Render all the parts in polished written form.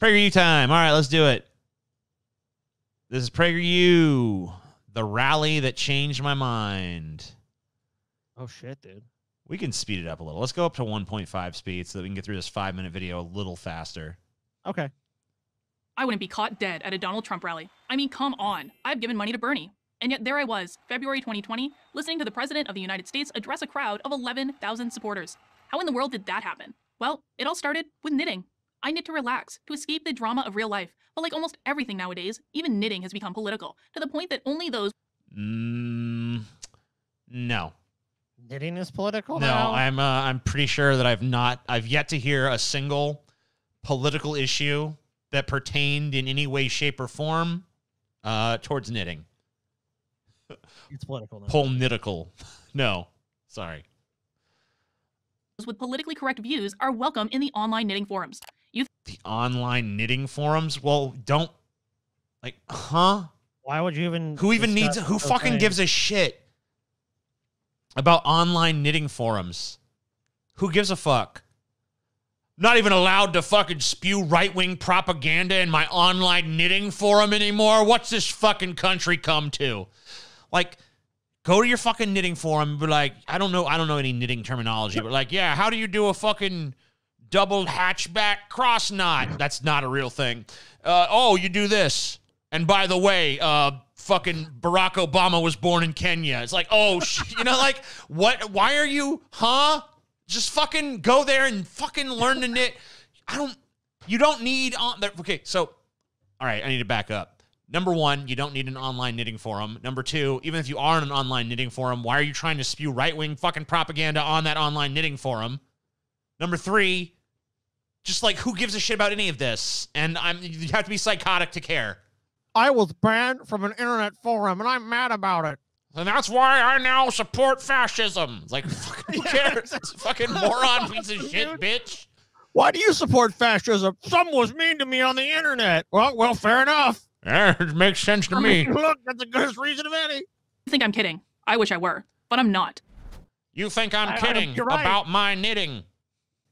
PragerU time. All right, let's do it. This is PragerU, the rally that changed my mind. Oh, shit, dude. We can speed it up a little. Let's go up to 1.5 speed so that we can get through this 5-minute video a little faster. Okay. I wouldn't be caught dead at a Donald Trump rally. I mean, come on. I've given money to Bernie. And yet there I was, February 2020, listening to the President of the United States address a crowd of 11,000 supporters. How in the world did that happen? Well, it all started with knitting. I knit to relax, to escape the drama of real life. But like almost everything nowadays, even knitting has become political, to the point that only those... No. Knitting is political No, now? I'm pretty sure that I've yet to hear a single political issue that pertained in any way, shape, or form towards knitting. It's political now. Political. No, sorry. with politically correct views are welcome in the online knitting forums. The online knitting forums? Well, don't... Like, huh? Why would you even... Who even needs... Who fucking gives a shit about online knitting forums? Who gives a fuck? Not even allowed to fucking spew right-wing propaganda in my online knitting forum anymore? What's this fucking country come to? Like, go to your fucking knitting forum and be like, I don't know any knitting terminology, but like, yeah, how do you do a fucking double hatchback cross knot? That's not a real thing. Oh, you do this. And by the way, fucking Barack Obama was born in Kenya. It's like, oh, you know, like, what? Why are you, huh? Just fucking go there and fucking learn to knit. You don't need, okay, so, all right, I need to back up. Number one, you don't need an online knitting forum. Number two, even if you are in an online knitting forum, why are you trying to spew right-wing fucking propaganda on that online knitting forum? Number three, just like, who gives a shit about any of this? And you have to be psychotic to care. I was banned from an internet forum, and I'm mad about it. And that's why I now support fascism. It's like, fucking who cares? It's a fucking moron piece of shit, bitch. Why do you support fascism? Someone was mean to me on the internet. Well, fair enough. Yeah, it makes sense to me. Look, that's the goodest reason of any. I think I'm kidding. I wish I were, but I'm not. You think I'm kidding right. about my knitting?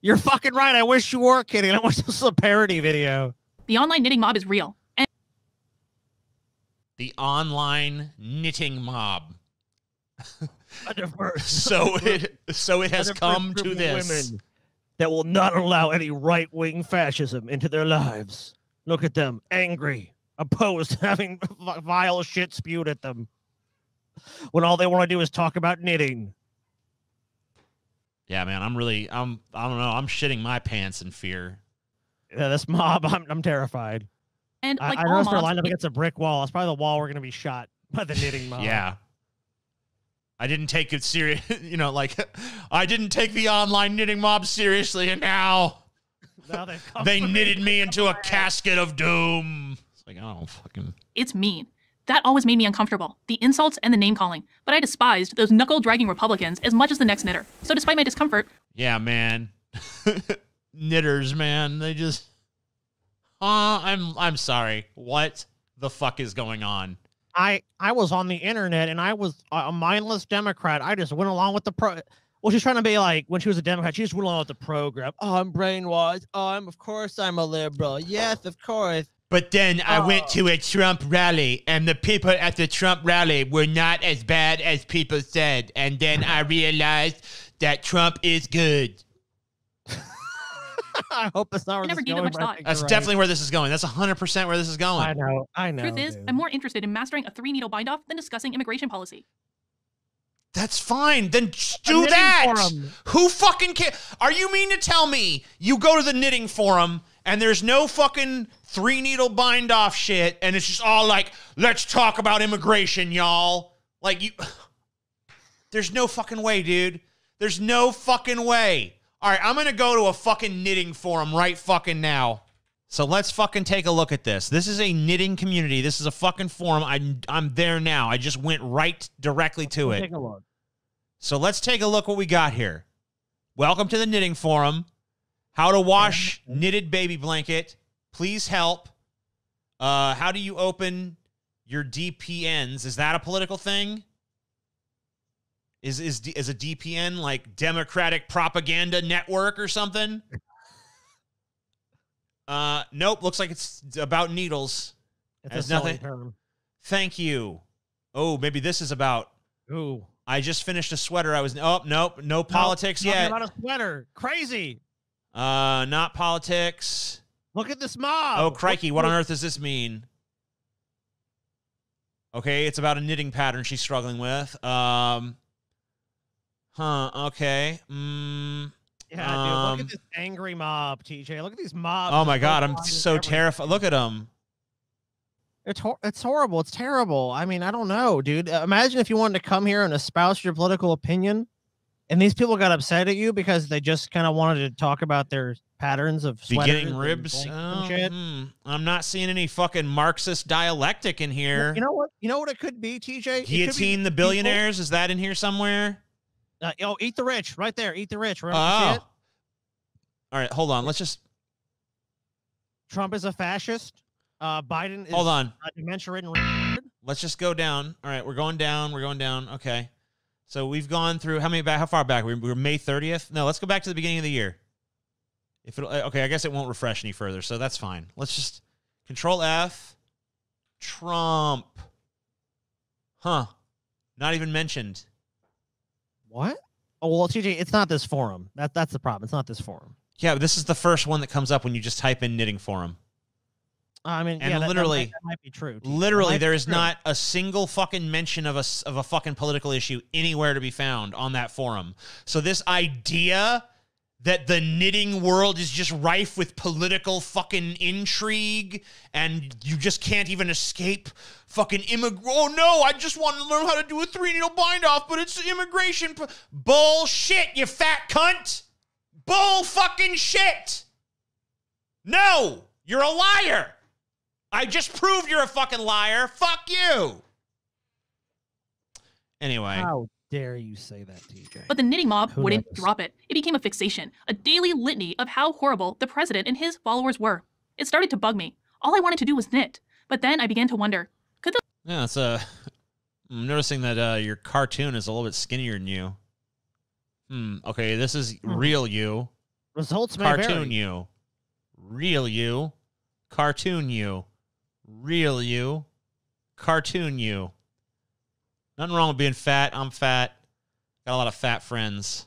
You're fucking right. I wish you were kidding. I wish this was a parody video. The online knitting mob is real. And the online knitting mob. so it has come to this. Women that will not allow any right-wing fascism into their lives. Look at them, angry, opposed to having vile shit spewed at them. When all they want to do is talk about knitting. Yeah, man, I don't know, I'm shitting my pants in fear. Yeah, this mob, I'm terrified. And like I noticed they're lined up against a brick wall. It's probably the wall we're going to be shot by the knitting mob. Yeah. I didn't take it serious, you know, like, I didn't take the online knitting mob seriously, and now they knitted me into a casket of doom. It's like, oh, fucking... It's mean. That always made me uncomfortable, the insults and the name-calling. But I despised those knuckle-dragging Republicans as much as the next knitter. So despite my discomfort... Yeah, man. Knitters, man, they just... I'm sorry. What the fuck is going on? I was on the internet, and I was a mindless Democrat. I just went along with the Well, she's trying to be like, when she was a Democrat, she just went along with the program. Oh, I'm brainwashed. Oh, of course I'm a liberal. Yes, of course. But then I went to a Trump rally, and the people at the Trump rally were not as bad as people said. And then I realized that Trump is good. I hope that's not where this is going. That's definitely where this is going. That's 100% where this is going. I know. Truth is, I'm more interested in mastering a 3-needle bind-off than discussing immigration policy. That's fine. Then do that. Who fucking cares? Are you mean to tell me you go to the knitting forum and there's no fucking 3-needle bind-off shit, and it's just all like, let's talk about immigration, y'all? Like, there's no fucking way, dude. There's no fucking way. All right, I'm going to go to a fucking knitting forum right fucking now. So let's fucking take a look at this. This is a knitting community. This is a fucking forum. I'm there now. I just went right directly to it. Take a look. So let's take a look what we got here. Welcome to the knitting forum. How to wash knitted baby blanket. Please help. How do you open your DPNs? Is that a political thing? Is a DPN like Democratic Propaganda Network or something? Nope. Looks like it's about needles. It's Has a selling nothing. term. Thank you. Oh, maybe this is about. Ooh. I just finished a sweater. I was. Oh, nope. No politics Talking yet. about a sweater. Crazy. Not politics. Look at this mob. Oh, crikey. What on earth does this mean? Okay, it's about a knitting pattern she's struggling with. Okay. Yeah, dude. Look at this angry mob, TJ. Look at these mobs. Oh, my God. I'm so terrified. Look at them. It's horrible. It's terrible. I mean, I don't know, dude. Imagine if you wanted to come here and espouse your political opinion, and these people got upset at you because they just kind of wanted to talk about their patterns of beginning ribs and shit. I'm not seeing any fucking Marxist dialectic in here. You know what? You know what it could be, TJ? Guillotine the billionaires. Is that in here somewhere? Eat the rich, right there. Eat the rich. Right? Oh. All right, hold on. Let's just. Trump is a fascist. Biden is hold on. Dementia-ridden. Let's just go down. All right, we're going down. We're going down. Okay. So we've gone through how many back? How far back? We were May 30th. No, let's go back to the beginning of the year. If it okay, I guess it won't refresh any further, so that's fine. Let's just Control F. Trump. Huh? Not even mentioned. What? Oh well, TJ, it's not this forum. That's the problem. It's not this forum. Yeah, but this is the first one that comes up when you just type in knitting forum. I mean, and yeah, literally, that might be true. Literally, there is not a single fucking mention of a fucking political issue anywhere to be found on that forum. So this idea that the knitting world is just rife with political fucking intrigue and you just can't even escape fucking oh no, I just want to learn how to do a 3-needle bind off, but it's immigration. Bullshit, you fat cunt. Bull fucking shit. No, you're a liar. I just proved you're a fucking liar. Fuck you. Anyway. How dare you say that, TJ? But the knitting mob wouldn't drop it. It became a fixation, a daily litany of how horrible the president and his followers were. It started to bug me. All I wanted to do was knit. But then I began to wonder, could the... Yeah, it's I'm noticing that your cartoon is a little bit skinnier than you. Okay, this is real you. Results may cartoon vary. You. Real you. Cartoon you. Real you. Cartoon you. Nothing wrong with being fat. I'm fat. Got a lot of fat friends.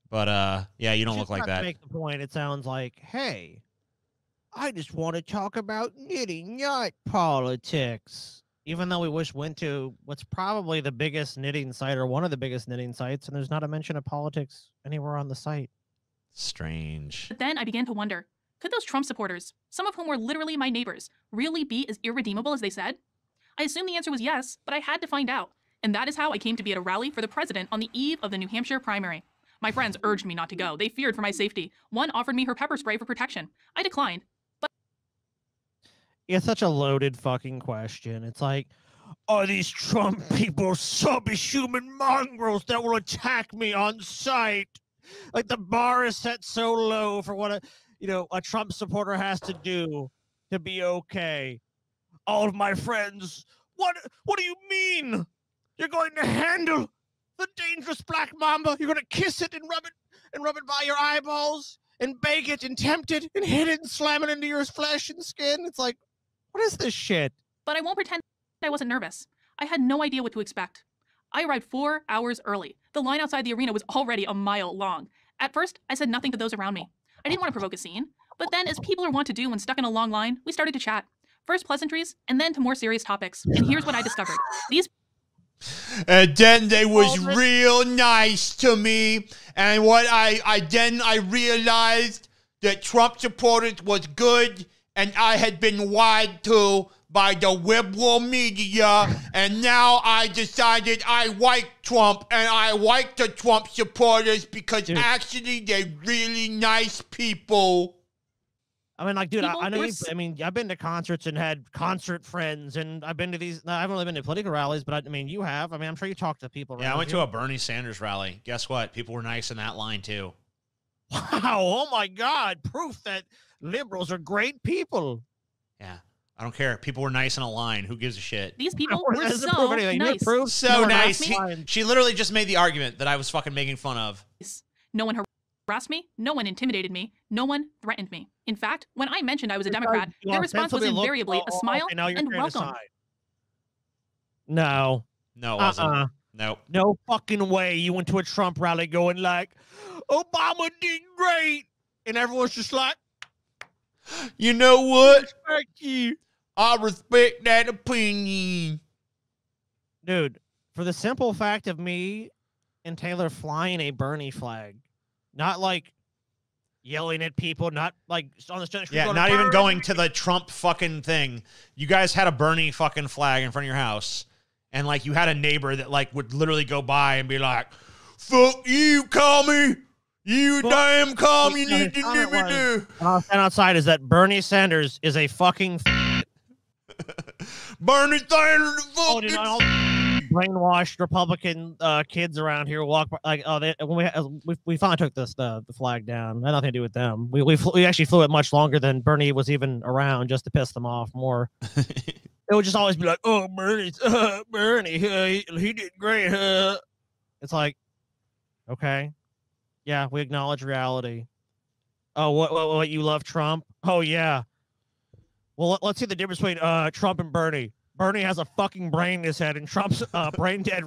But, yeah, you don't look like that. To make the point, it sounds like, hey, I just want to talk about knitting, not politics. Even though we went to what's probably the biggest knitting site or one of the biggest knitting sites, and there's not a mention of politics anywhere on the site. Strange. But then I began to wonder, could those Trump supporters, some of whom were literally my neighbors, really be as irredeemable as they said? I assumed the answer was yes, but I had to find out. And that is how I came to be at a rally for the president on the eve of the New Hampshire primary. My friends urged me not to go. They feared for my safety. One offered me her pepper spray for protection. I declined. But it's such a loaded fucking question. It's like, are these Trump people subhuman mongrels that will attack me on sight? Like the bar is set so low for what a Trump supporter has to do to be okay. All of my friends, what do you mean? You're going to handle the dangerous black mamba? You're going to kiss it and rub it by your eyeballs and bake it and tempt it and hit it and slam it into your flesh and skin? It's like, what is this shit? But I won't pretend I wasn't nervous. I had no idea what to expect. I arrived 4 hours early. The line outside the arena was already a mile long. At first, I said nothing to those around me. I didn't want to provoke a scene. But then, as people are wont to do when stuck in a long line, we started to chat. First pleasantries, and then to more serious topics. And here's what I discovered. And then they was real nice to me. And what I realized that Trump supporters was good, and I had been lied to by the liberal media, and now I decided I like Trump, and I like the Trump supporters because actually they're really nice people. I mean, like, dude, I know. I've been to concerts and had concert friends, and I've been to these. I haven't really been to political rallies, but I mean, you have. I mean, I'm sure you talk to people. Yeah, I went to a Bernie Sanders rally. Guess what? People were nice in that line too. Wow! Oh my God! Proof that liberals are great people. Yeah, I don't care. People were nice in a line. Who gives a shit? These people were so nice. So nice. She literally just made the argument that I was fucking making fun of. No one. harassed me, no one intimidated me, no one threatened me. In fact, when I mentioned I was a Democrat, You their response was ostensibly invariably a smile okay, now you're and trying to welcome. side. No. No, it wasn't. Nope. No fucking way you went to a Trump rally going like, Obama did great. And everyone's just like, you know what? respect you. I respect that opinion. Dude, for the simple fact of me and Taylor flying a Bernie flag, not like yelling at people, not like on the street. Yeah, not even going to the Trump fucking thing. You guys had a Bernie fucking flag in front of your house, and like you had a neighbor that like would literally go by and be like, "Fuck you, commie! You damn commie! You need to never do." And outside is that Bernie Sanders is a fucking Bernie Sanders, fucking brainwashed Republican kids around here walk like when we finally took the flag down. Had nothing to do with them. We actually flew it much longer than Bernie was even around, just to piss them off more. It would just always be like, "Oh, Bernie, he did great." It's like, okay, yeah, we acknowledge reality. Oh, what you love Trump? Oh yeah. Well, let's see the difference between Trump and Bernie. Bernie has a fucking brain in his head, and Trump's brain dead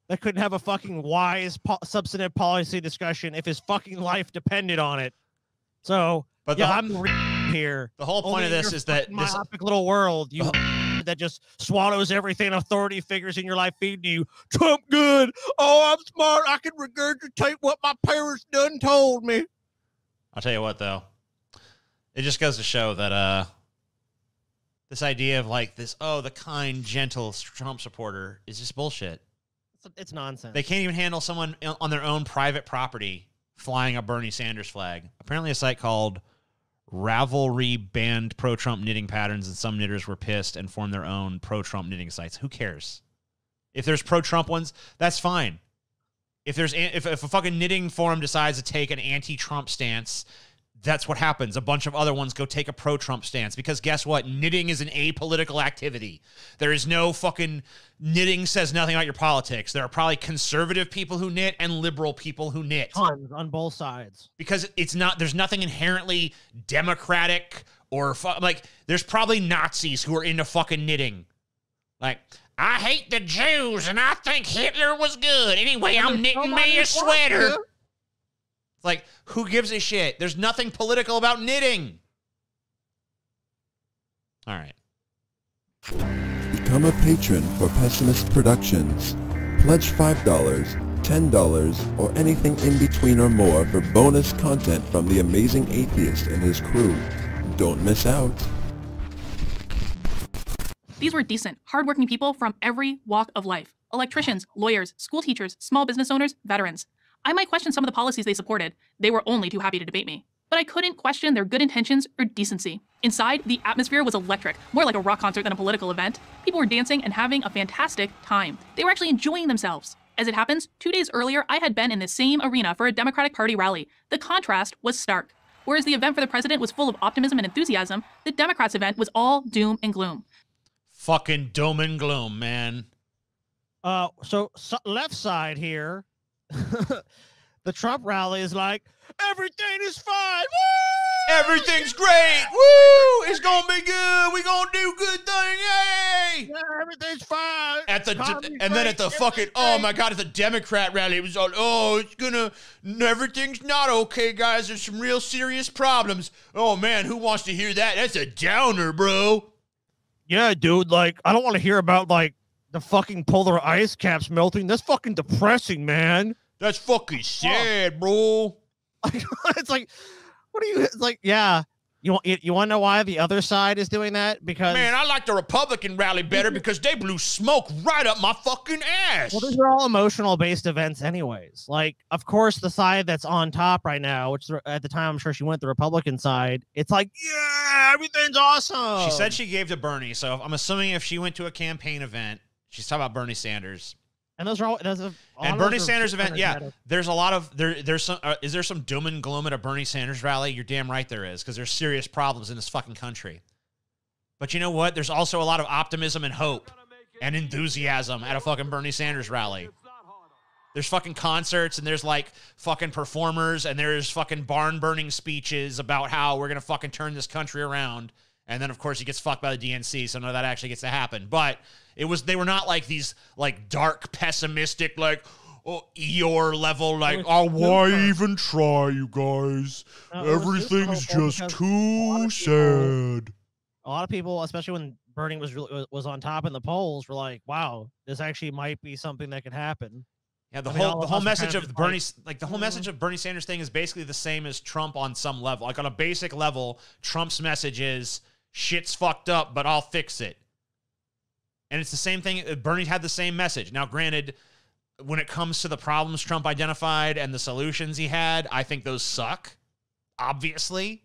that couldn't have a fucking wise substantive policy discussion if his fucking life depended on it. So, but yeah, I'm the here. The whole point of this is that this myopic little world you that just swallows everything authority figures in your life feed to you. Trump good. Oh, I'm smart. I can regurgitate what my parents done told me. I'll tell you what, though. It just goes to show that this idea of like this, the kind, gentle Trump supporter is just bullshit. It's nonsense. They can't even handle someone on their own private property flying a Bernie Sanders flag. Apparently a site called Ravelry banned pro-Trump knitting patterns, and some knitters were pissed and formed their own pro-Trump knitting sites. Who cares? If there's pro-Trump ones, that's fine. If a fucking knitting forum decides to take an anti-Trump stance, that's what happens. A bunch of other ones go take a pro-Trump stance because guess what? Knitting is an apolitical activity. There is no fucking knitting says nothing about your politics. There are probably conservative people who knit and liberal people who knit. Tons on both sides. Because there's nothing inherently democratic or like there's probably Nazis who are into fucking knitting. Like, I hate the Jews and I think Hitler was good. Anyway, I'm knitting me a sweater. It's like, who gives a shit? There's nothing political about knitting. All right. Become a patron for Pessimist Productions. Pledge $5, $10, or anything in between or more for bonus content from the amazing atheist and his crew. Don't miss out. These were decent, hardworking people from every walk of life. Electricians, lawyers, school teachers, small business owners, veterans. I might question some of the policies they supported. They were only too happy to debate me. But I couldn't question their good intentions or decency. Inside, the atmosphere was electric, more like a rock concert than a political event. People were dancing and having a fantastic time. They were actually enjoying themselves. As it happens, 2 days earlier, I had been in the same arena for a Democratic Party rally. The contrast was stark. Whereas the event for the president was full of optimism and enthusiasm, the Democrats' event was all doom and gloom. Fucking doom and gloom, man. So left side here, the Trump rally is like, everything is fine. Woo! Everything's great. Woo! It's gonna be good. We gonna do good thing. Yay! Yeah, everything's fine. And then at the fucking, oh my God, at the Democrat rally, it was all, everything's not okay, guys. There's some real serious problems. Oh man, who wants to hear that? That's a downer, bro. Yeah, dude, like, I don't want to hear about, like, the fucking polar ice caps melting. That's fucking depressing, man. That's fucking sad, bro. It's like, what are you, it's like, yeah. You want to know why the other side is doing that? Because, man, I like the Republican rally better because they blew smoke right up my fucking ass. Well, these are all emotional-based events anyways. Like, of course, the side that's on top right now, which at the time I'm sure she went the Republican side, it's like, yeah, everything's awesome. She said she gave to Bernie, so I'm assuming if she went to a campaign event, she's talking about Bernie Sanders. And those are all. And Bernie Sanders event, yeah. There's a lot of there's some. Is there some doom and gloom at a Bernie Sanders rally? You're damn right there is, because there's serious problems in this fucking country. But you know what? There's also a lot of optimism and hope and enthusiasm at a fucking Bernie Sanders rally. There's fucking concerts and there's like fucking performers and there's fucking barn burning speeches about how we're going to fucking turn this country around. And then of course he gets fucked by the DNC. So none of that actually gets to happen. But they were not like these like dark, pessimistic, like Eeyore level, like, oh, why even try, you guys? Everything's just too sad. A lot of people, especially when Bernie was on top in the polls, were like, wow, this actually might be something that could happen. Yeah, the whole message of Bernie, like the whole message of Bernie Sanders thing is basically the same as Trump on some level. Like on a basic level, Trump's message is shit's fucked up, but I'll fix it. And it's the same thing. Bernie had the same message. Now, granted, when it comes to the problems Trump identified and the solutions he had, I think those suck, obviously.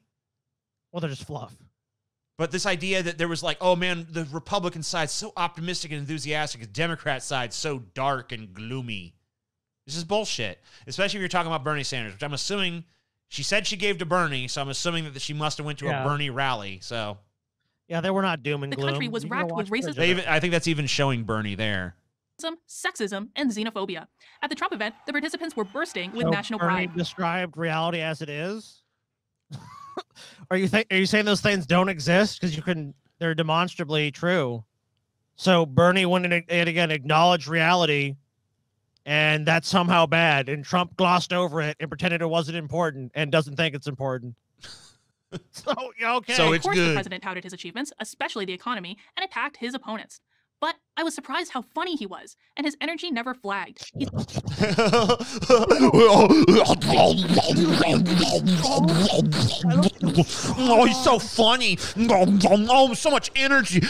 Well, they're just fluff. But this idea that there was like, oh man, the Republican side's so optimistic and enthusiastic, the Democrat side's so dark and gloomy. This is bullshit, especially if you're talking about Bernie Sanders, which I'm assuming she said she gave to Bernie, so I'm assuming that she must have went to a Bernie rally. So, yeah, they were not doom and gloom. The country was racked with racism. I think that's even showing Bernie there. Sexism, and xenophobia. At the Trump event, the participants were bursting with national Bernie pride. Described reality as it is. Are you saying those things don't exist because they're demonstrably true? So Bernie went in and again acknowledged reality. And that's somehow bad. And Trump glossed over it and pretended it wasn't important and doesn't think it's important. So, okay. So of course, the president touted his achievements, especially the economy, and attacked his opponents. But I was surprised how funny he was, and his energy never flagged. Oh, he's so funny. Oh, so much energy.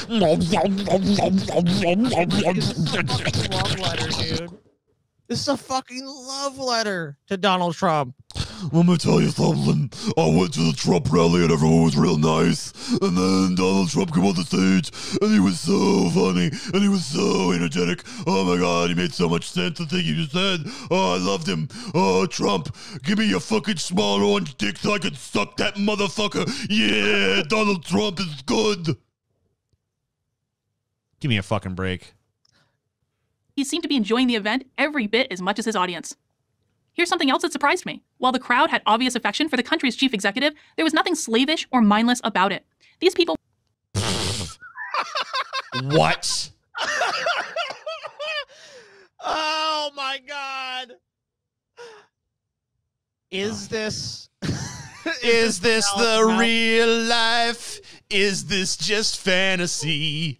This is a fucking love letter to Donald Trump. Let me tell you something. I went to the Trump rally and everyone was real nice. And then Donald Trump came on the stage and he was so funny and he was so energetic. Oh my God, he made so much sense. The thing he just said. Oh, I loved him. Oh, Trump, give me your fucking small orange dick so I can suck that motherfucker. Yeah, Donald Trump is good. Give me a fucking break. He seemed to be enjoying the event every bit as much as his audience. Here's something else that surprised me. While the crowd had obvious affection for the country's chief executive, there was nothing slavish or mindless about it. These people... What? Oh my God. Is this... Is this the real life? Is this just fantasy?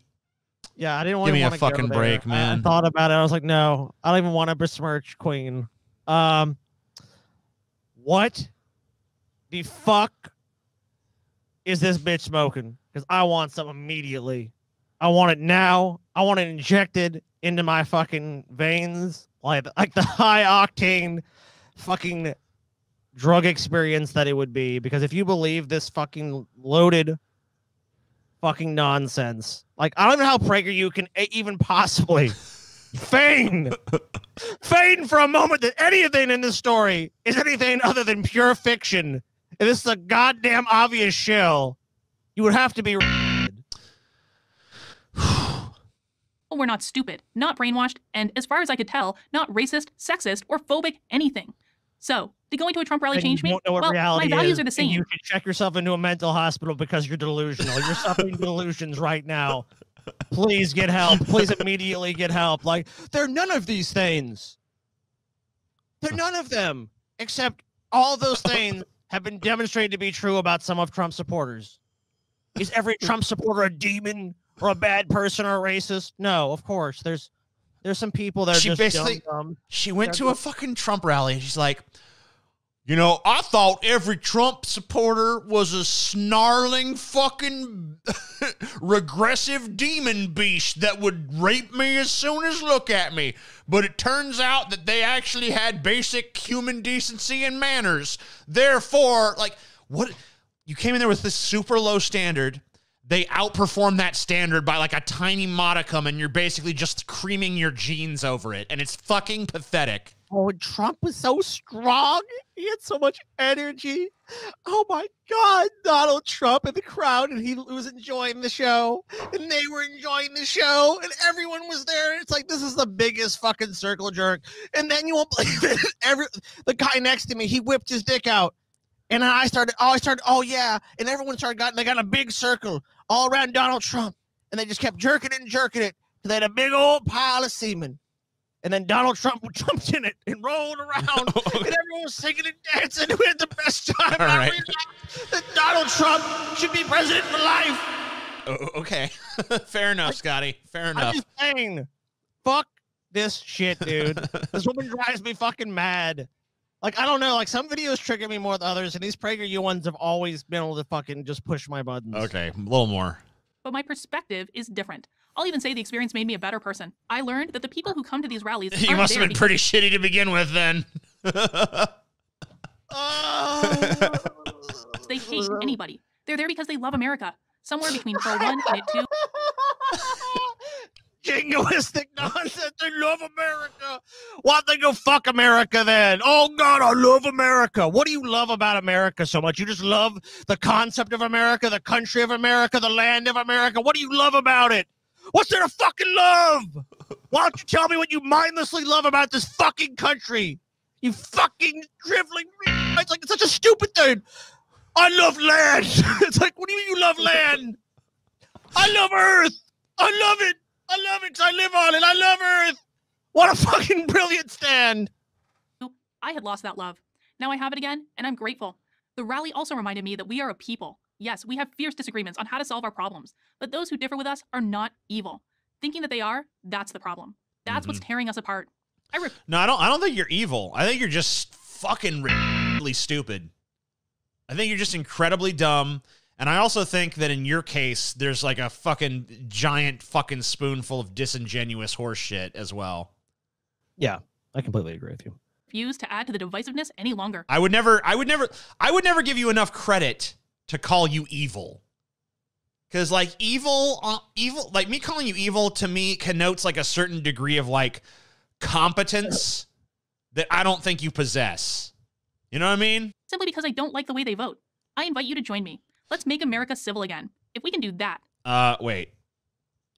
Yeah, I didn't want to give me a fucking break, man. I thought about it. I was like, no, I don't even want to besmirch Queen. What the fuck is this bitch smoking? Because I want some immediately. I want it now. I want it injected into my fucking veins, like the high octane fucking drug experience that it would be. Because if you believe this fucking loaded fucking nonsense, like I don't know how PragerU can even possibly feign for a moment that anything in this story is anything other than pure fiction. If this is a goddamn obvious shill, you would have to be. We're not stupid, not brainwashed, and as far as I could tell, not racist, sexist, or phobic anything. So, did going to a Trump rally change me? Well, my values are the same. You can check yourself into a mental hospital because you're delusional. You're suffering delusions right now. Please get help. Please immediately get help. Like, they're none of these things. They're none of them. Except all those things have been demonstrated to be true about some of Trump's supporters. Is every Trump supporter a demon or a bad person or a racist? No, of course. There's some people that are just dumb. She went to a fucking Trump rally and she's like, you know, I thought every Trump supporter was a snarling fucking regressive demon beast that would rape me as soon as look at me. But it turns out that they actually had basic human decency and manners. Therefore, like, what? You came in there with this super low standard. They outperform that standard by like a tiny modicum, and you're basically just creaming your jeans over it. And it's fucking pathetic. Oh, Trump was so strong. He had so much energy. Oh my God, Donald Trump in the crowd, and he was enjoying the show, and they were enjoying the show, and everyone was there. It's like, this is the biggest fucking circle jerk. And then you won't believe it. The guy next to me, he whipped his dick out. And then I started, oh yeah. And everyone they got a big circle all around Donald Trump. And they just kept jerking it and jerking it. So they had a big old pile of semen. And then Donald Trump jumped in it and rolled around. And everyone was singing and dancing. We had the best time. All right. That Donald Trump should be president for life. Oh, okay. Fair enough, Scotty. Fair enough. I'm just saying, fuck this shit, dude. This woman drives me fucking mad. Like, I don't know. Like, some videos trigger me more than others, and these PragerU ones have always been able to fucking just push my buttons. Okay, a little more. But my perspective is different. I'll even say the experience made me a better person. I learned that the people who come to these rallies You must have been pretty shitty to begin with, then. They hate anybody. They're there because they love America. Somewhere between pro one and it two. Jingoistic nonsense. They love America. Why don't they go fuck America then? Oh God, I love America. What do you love about America so much? You just love the concept of America, the country of America, the land of America. What do you love about it? What's there to fucking love? Why don't you tell me what you mindlessly love about this fucking country? You fucking driveling. It's like, it's such a stupid thing. I love land. It's like, what do you mean you love land? I love Earth. I love it. I love it because I live on it. I love Earth. What a fucking brilliant stand. I had lost that love. Now I have it again, and I'm grateful. The rally also reminded me that we are a people. Yes, we have fierce disagreements on how to solve our problems, but those who differ with us are not evil. Thinking that they are, that's the problem. That's what's tearing us apart. No, I don't think you're evil. I think you're just fucking really stupid. I think you're just incredibly dumb. And I also think that in your case, there's like a fucking giant fucking spoonful of disingenuous horse shit as well. Yeah, I completely agree with you. Refuse to add to the divisiveness any longer. I would never give you enough credit to call you evil. Because, like, evil, like, me calling you evil, to me, connotes, like, a certain degree of, like, competence that I don't think you possess. You know what I mean? Simply because I don't like the way they vote. I invite you to join me. Let's make America civil again. If we can do that. Wait.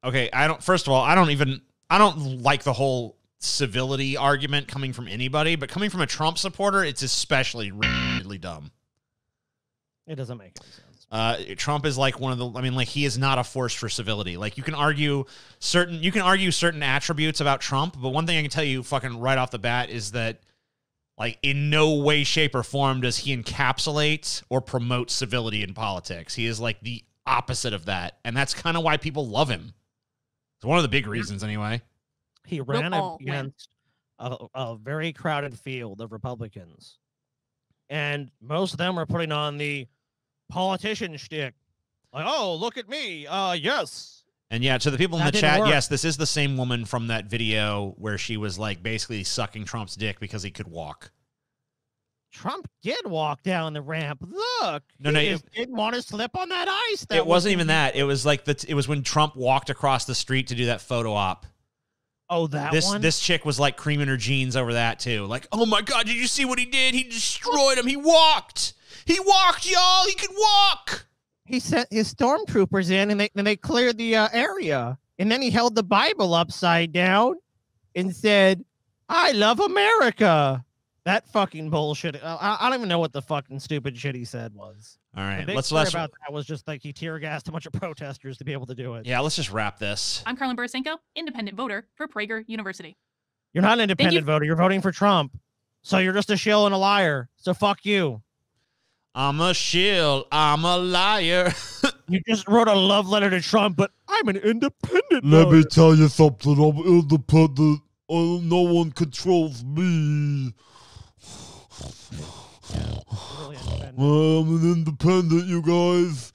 Okay, first of all, I don't like the whole civility argument coming from anybody, but coming from a Trump supporter, it's especially really dumb. It doesn't make any sense. Trump is like he is not a force for civility. Like, you can argue certain attributes about Trump, but one thing I can tell you fucking right off the bat is that, like, in no way, shape, or form does he encapsulate or promote civility in politics. He is like the opposite of that, and that's kind of why people love him. It's one of the big reasons, anyway. He ran against a very crowded field of Republicans, and most of them are putting on the politician shtick. Like, oh, look at me. Yes. And yeah, to the people in the chat, yes, this is the same woman from that video where she was like basically sucking Trump's dick because he could walk. Trump did walk down the ramp. Look, he didn't want to slip on that ice. It wasn't even that. It was like it was when Trump walked across the street to do that photo op. Oh, one? This chick was like creaming her jeans over that too. Like, oh my God, did you see what he did? He destroyed him. He walked. He walked, y'all. He could walk. He sent his stormtroopers in, and they cleared the area. And then he held the Bible upside down and said, "I love America." That fucking bullshit. I don't even know what the fucking stupid shit he said was. All right, let's about that was just like he tear gassed a bunch of protesters to be able to do it. Yeah, let's just wrap this. I'm Carlin Burisenko, independent voter for Prager University. You're not an independent voter. You're voting for Trump. So you're just a shill and a liar. So fuck you. I'm a shill. I'm a liar. You just wrote a love letter to Trump, but I'm an independent Let voter. me tell you something. I'm independent. No one controls me. Really independent. I'm an independent, you guys.